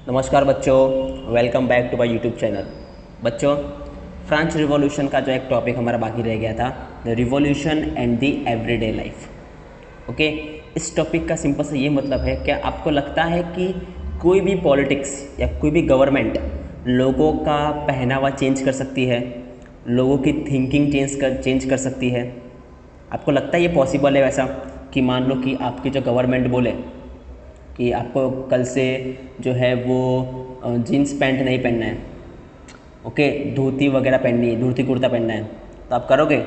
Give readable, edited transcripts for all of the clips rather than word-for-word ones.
नमस्कार बच्चों, welcome back to my YouTube channel. बच्चों, फ्रेंच रिवॉल्यूशन का जो एक टॉपिक हमारा बाकी रह गया था, the revolution and the everyday life. Okay, इस टॉपिक का सिंपल से ये मतलब है, क्या आपको लगता है कि कोई भी पॉलिटिक्स या कोई भी गवर्नमेंट लोगों का पहनावा चेंज कर सकती है, लोगों की थिंकिंग चेंज कर सकती है? आपको लगता है ये पॉसिबल है वैसा कि मान लो कि आपकी जो गवर्नमेंट बोले कि आपको कल से जो है वो जीन्स पैंट नहीं पहनना है, ओके, धोती वगैरह पहननी है, धोती कुर्ता पहनना है, तो आप करोगे?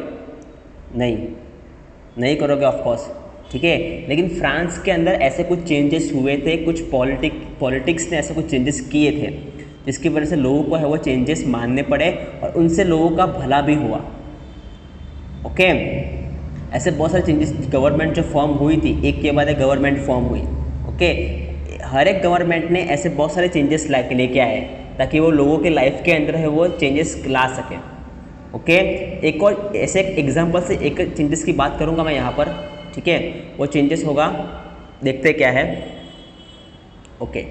नहीं करोगे ऑफ कोर्स, ठीक है। लेकिन फ्रांस के अंदर ऐसे कुछ चेंजेस हुए थे, कुछ पॉलिटिक्स ने ऐसे कुछ चेंजेस किए थे जिसकी वजह से लोगों को है वो चेंजेस मानने पड़े और उनसे लोगों का भला भी हुआ। ओके, ऐसे बहुत सारे चेंजेस, गवर्नमेंट जो फॉर्म हुई थी, एक के बाद एक गवर्नमेंट फॉर्म हुई। ओके, हर एक गवर्नमेंट ने ऐसे बहुत सारे चेंजेस लेके आए ताकि वो लोगों के लाइफ के अंदर है वो चेंजेस ला सके। ओके, एक और ऐसे एक एग्जांपल से एक चेंजेस की बात करूंगा मैं यहाँ पर, ठीक है। वो चेंजेस होगा, देखते क्या है। ओके,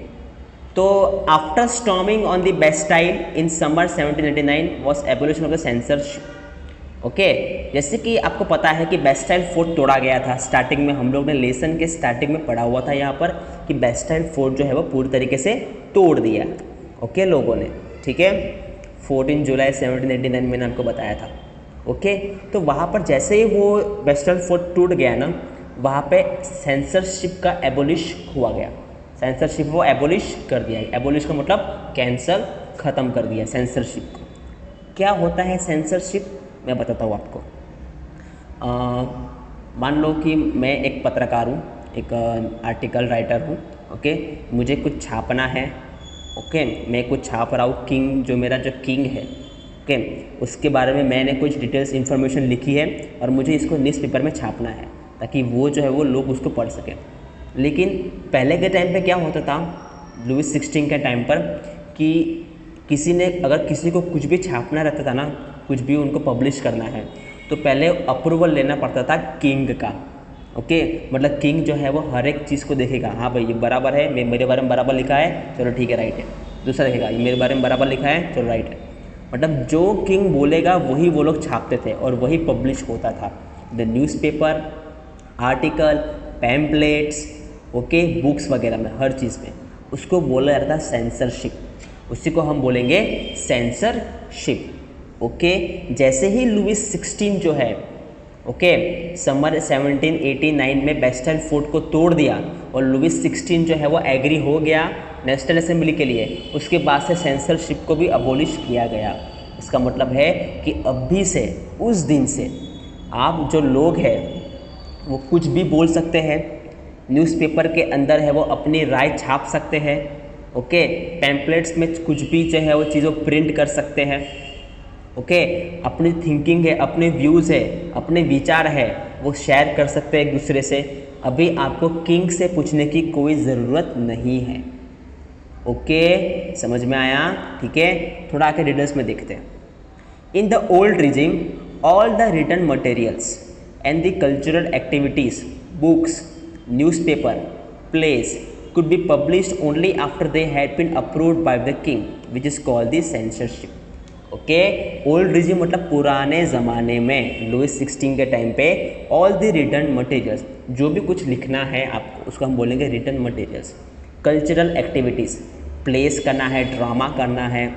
तो after storming on the Bastille in summer 1789 was abolition of the censorship. Okay, जैसे कि आपको पता है कि बेस्टाइल फोर्ट तोड़ा गया था। स्टार्टिंग में हम लोग ने लेसन के स्टार्टिंग में पढ़ा हुआ था यहाँ पर कि बेस्टाइल फोर्ट जो है वो पूरी तरीके से तोड़ दिया, ओके, लोगों ने, ठीक है। 14 जुलाई 1789 मैंने आपको बताया था। ओके, तो वहाँ पर जैसे ही वो बेस्टाइल फोर्ट टूट गया ना, वहाँ पे सेंसरशिप का एबोलिश हुआ गया। सेंसरशिप वो एबोलिश कर दिया। एबोलिश का मतलब कैंसल, ख़त्म कर दिया सेंसरशिप को। क्या होता है सेंसरशिप, मैं बताता हूँ आपको। मान लो कि मैं एक पत्रकार हूँ, एक आर्टिकल राइटर हूँ, ओके, मुझे कुछ छापना है। ओके, मैं कुछ छाप रहा हूँ, किंग जो मेरा जो किंग है, ओके, उसके बारे में मैंने कुछ डिटेल्स इन्फॉर्मेशन लिखी है और मुझे इसको न्यूज़पेपर में छापना है ताकि वो जो है वो लोग उसको पढ़ सकें। लेकिन पहले के टाइम पे क्या होता था, लुइस 16 के टाइम पर, कि किसी ने अगर किसी को कुछ भी छापना रहता था ना, कुछ भी उनको पब्लिश करना है, तो पहले अप्रूवल लेना पड़ता था किंग का। ओके, मतलब किंग जो है वो हर एक चीज़ को देखेगा, हाँ भाई ये बराबर है, मेरे बारे में बराबर लिखा है, चलो ठीक है, राइट है। दूसरा देखेगा ये मेरे बारे में बराबर लिखा है, चलो राइट है। मतलब जो किंग बोलेगा वही वो लोग छापते थे और वही पब्लिश होता था। The newspaper, article, pamphlets, okay, books वगैरह में, हर चीज़ में उसको बोला जाता था सेंसरशिप। उसी को हम बोलेंगे सेंसरशिप। ओके, जैसे ही लुइस 16 जो है, ओके, समर 1789 में बेस्टाइल फोर्ट को तोड़ दिया और लुइस 16 जो है वो एग्री हो गया नेशनल असेंबली के लिए, उसके बाद से सेंसरशिप को भी अबोलिश किया गया। इसका मतलब है कि अभी से, उस दिन से आप जो लोग हैं वो कुछ भी बोल सकते हैं, न्यूज़पेपर के अंदर है वो अपनी राय छाप सकते हैं, ओके, पैम्पलेट्स में कुछ भी जो है वो चीज़ों प्रिंट कर सकते हैं, ओके, अपनी थिंकिंग है, अपने व्यूज़ है, अपने विचार है, वो शेयर कर सकते हैं एक दूसरे से। अभी आपको किंग से पूछने की कोई ज़रूरत नहीं है। ओके, समझ में आया? ठीक है, थोड़ा आके डिटेल्स में देखते हैं। In the old regime all the written materials and the cultural activities, books, newspaper, plays could be published only after they had been approved by the king, which is called the censorship. Okay, old regime मतलब पुराने ज़माने में, Louis 16 के time पे all the written materials, जो भी कुछ लिखना है आपको उसको हम बोलेंगे written materials. Cultural activities, plays करना है, ड्रामा करना है,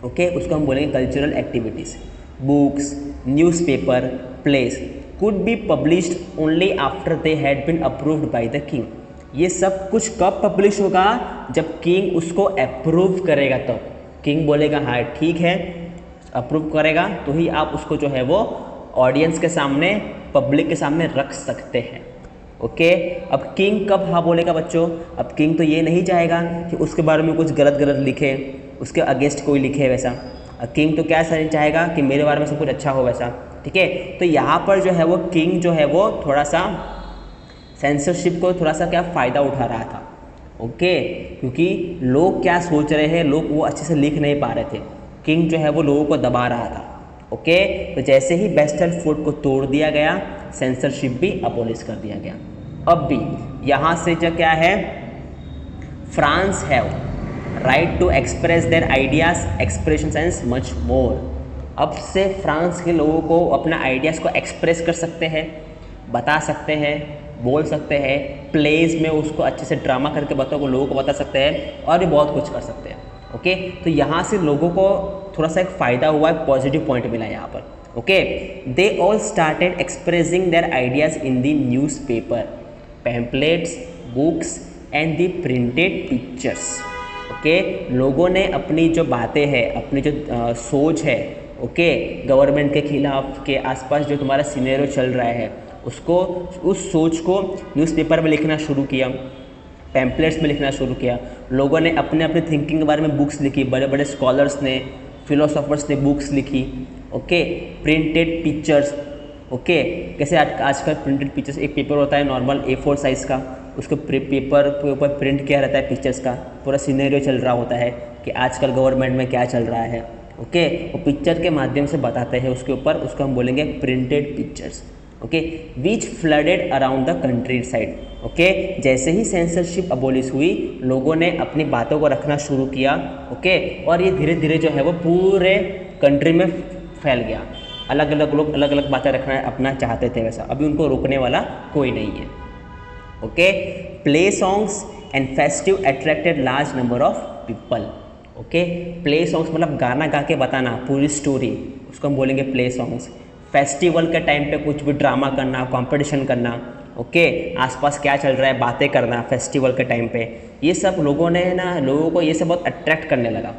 ओके, उसको हम बोलेंगे cultural activities. Books, newspaper, plays could be published only after they had been approved by the king. ये सब कुछ कब पब्लिश होगा? जब किंग उसको अप्रूव करेगा। तो किंग बोलेगा हाँ ठीक है, अप्रूव करेगा तो ही आप उसको जो है वो ऑडियंस के सामने, पब्लिक के सामने रख सकते हैं। ओके, अब किंग कब हाँ बोलेगा बच्चों? अब किंग तो ये नहीं चाहेगा कि उसके बारे में कुछ गलत गलत लिखे, उसके अगेंस्ट कोई लिखे वैसा। किंग तो क्या नहीं चाहेगा कि मेरे बारे में सब कुछ अच्छा हो वैसा, ठीक है। तो यहाँ पर जो है वो किंग जो है वो थोड़ा सा सेंसरशिप को थोड़ा सा क्या फ़ायदा उठा रहा था, ओके, क्योंकि लोग क्या सोच रहे हैं, लोग वो अच्छे से लिख नहीं पा रहे थे, किंग जो है वो लोगों को दबा रहा था। ओके, तो जैसे ही बेस्टाइल फोर्ट को तोड़ दिया गया, सेंसरशिप भी अबोलिश कर दिया गया। अब भी यहाँ से जो क्या है, फ्रांस है, right to express their ideas, expression and much more. अब से फ्रांस के लोगों को अपना आइडियाज़ को एक्सप्रेस कर सकते हैं, बता सकते हैं, बोल सकते हैं, प्लेज में उसको अच्छे से ड्रामा करके बताओ लोगों को बता सकते हैं और भी बहुत कुछ कर सकते हैं। ओके, तो यहाँ से लोगों को थोड़ा सा एक फ़ायदा हुआ, एक पॉजिटिव पॉइंट मिला यहाँ पर। Okay, they all started expressing there ideas in the newspaper, pamphlets, books and the printed pictures. Okay, लोगों ने अपनी जो बातें हैं, अपनी जो सोच है, ओके, गवर्नमेंट के खिलाफ, के आसपास जो तुम्हारा सिनेरियो चल रहा है, उसको, उस सोच को न्यूज़पेपर में लिखना शुरू किया, पैम्पलेट्स में लिखना शुरू किया। लोगों ने अपने अपने थिंकिंग के बारे में बुक्स लिखी, बड़े बड़े स्कॉलर्स ने, फिलोसोफर्स ने बुक्स लिखी। Okay, printed pictures. ओके, कैसे आजकल प्रिंटेड पिक्चर्स, एक पेपर होता है नॉर्मल A4 साइज़ का, उसको पेपर के ऊपर प्रिंट किया रहता है पिक्चर्स का, पूरा सिनेरियो चल रहा होता है कि आजकल गवर्नमेंट में क्या चल रहा है। ओके, वो पिक्चर के माध्यम से बताते हैं उसके ऊपर, उसको हम बोलेंगे printed pictures. Okay, which flooded around the country side. Okay, जैसे ही सेंसरशिप अबोलिश हुई, लोगों ने अपनी बातों को रखना शुरू किया। ओके, और ये धीरे धीरे जो है वो पूरे कंट्री में फैल गया। अलग अलग लोग अलग अलग बातें रखना अपना चाहते थे, वैसा अभी उनको रोकने वाला कोई नहीं है। Okay, play songs and festive attracted large number of people. Okay, play songs मतलब गाना गा के बताना पूरी स्टोरी, उसको हम बोलेंगे प्ले सॉन्ग्स। फेस्टिवल के टाइम पे कुछ भी ड्रामा करना, कंपटीशन करना, ओके, आसपास क्या चल रहा है बातें करना फेस्टिवल के टाइम पे, ये सब लोगों ने ना, लोगों को ये सब बहुत अट्रैक्ट करने लगा।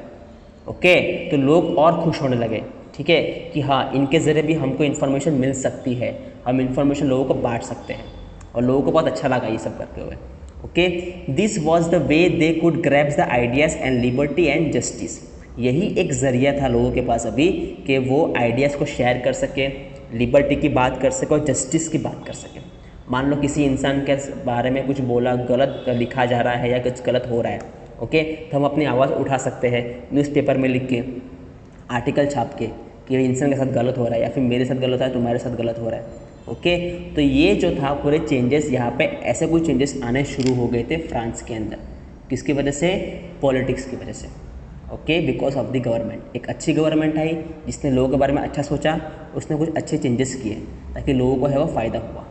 ओके, तो लोग और खुश होने लगे, ठीक है, कि हाँ इनके ज़रिए भी हमको इन्फॉर्मेशन मिल सकती है, हम इन्फॉर्मेशन लोगों को बांट सकते हैं, और लोगों को बहुत अच्छा लगा ये सब करते हुए। Okay, this was the way they could grabs the ideas and liberty and justice. यही एक ज़रिया था लोगों के पास अभी कि वो आइडियाज़ को शेयर कर सके, लिबर्टी की बात कर सके और जस्टिस की बात कर सके। मान लो किसी इंसान के बारे में कुछ बोला, गलत लिखा जा रहा है या कुछ गलत हो रहा है, ओके, तो हम अपनी आवाज़ उठा सकते हैं न्यूज़पेपर में लिख के, आर्टिकल छाप के कि इंसान के साथ गलत हो रहा है, या फिर मेरे साथ गलत हो रहा है, तुम्हारे साथ गलत हो रहा है। ओके, तो ये जो था पूरे चेंजेस, यहाँ पे ऐसे कुछ चेंजेस आने शुरू हो गए थे फ्रांस के अंदर। किसकी वजह से? पॉलिटिक्स की वजह से। Okay, because of the government. एक अच्छी गवर्नमेंट आई जिसने लोगों के बारे में अच्छा सोचा, उसने कुछ अच्छे चेंजेस किए ताकि लोगों को है वो फ़ायदा हुआ।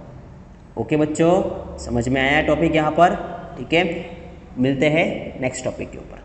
ओके बच्चों, समझ में आया टॉपिक यहाँ पर? ठीक है, मिलते हैं नेक्स्ट टॉपिक के ऊपर।